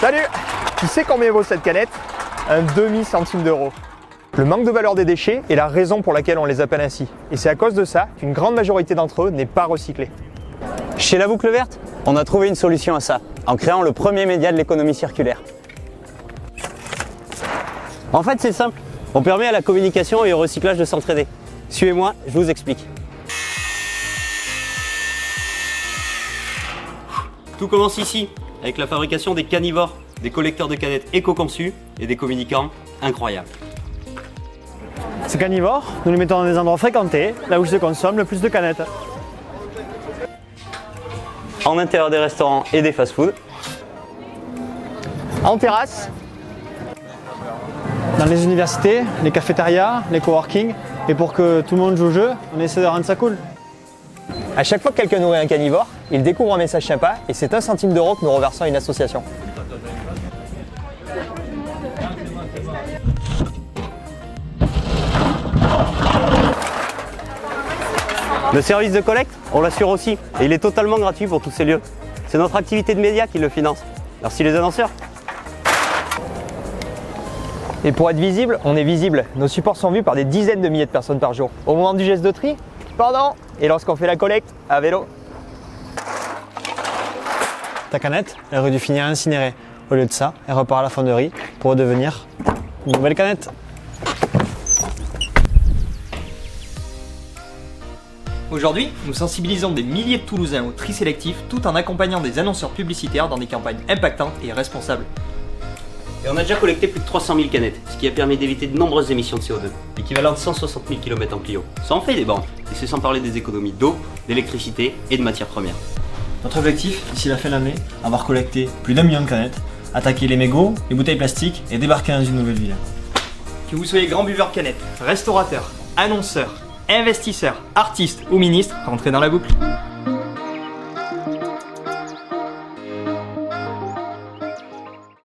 Salut! Tu sais combien vaut cette canette? Un demi-centime d'euro. Le manque de valeur des déchets est la raison pour laquelle on les appelle ainsi. Et c'est à cause de ça qu'une grande majorité d'entre eux n'est pas recyclée. Chez La Boucle Verte, on a trouvé une solution à ça, en créant le premier média de l'économie circulaire. En fait, c'est simple. On permet à la communication et au recyclage de s'entraider. Suivez-moi, je vous explique. Tout commence ici, avec la fabrication des canivores, des collecteurs de canettes éco-conçus et des communicants incroyables. Ces canivores, nous les mettons dans des endroits fréquentés, là où se consomme le plus de canettes. En intérieur des restaurants et des fast-foods. En terrasse, Dans les universités, les cafétérias, les coworking, et pour que tout le monde joue au jeu, on essaie de rendre ça cool. à chaque fois que quelqu'un nourrit un canivore, il découvre un message sympa et c'est 1 centime d'euro que nous reversons à une association. Le service de collecte, on l'assure aussi, et il est totalement gratuit pour tous ces lieux. C'est notre activité de média qui le finance. Merci les annonceurs. Et pour être visible, on est visible. Nos supports sont vus par des dizaines de milliers de personnes par jour. Au moment du geste de tri, pardon, et lorsqu'on fait la collecte, à vélo. Ta canette, elle aurait dû finir incinérée. Au lieu de ça, elle repart à la fonderie pour redevenir une nouvelle canette. Aujourd'hui, nous sensibilisons des milliers de Toulousains au tri sélectif tout en accompagnant des annonceurs publicitaires dans des campagnes impactantes et responsables. Et on a déjà collecté plus de 300 000 canettes, ce qui a permis d'éviter de nombreuses émissions de CO2, l'équivalent de 160 000 km en Clio. Ça en fait des banques, et c'est sans parler des économies d'eau, d'électricité et de matières premières. Notre objectif, d'ici la fin de l'année, avoir collecté plus d'1 million de canettes, attaquer les mégots, les bouteilles plastiques et débarquer dans une nouvelle ville. Que vous soyez grand buveur de canettes, restaurateur, annonceur, investisseur, artiste ou ministre, rentrez dans la boucle.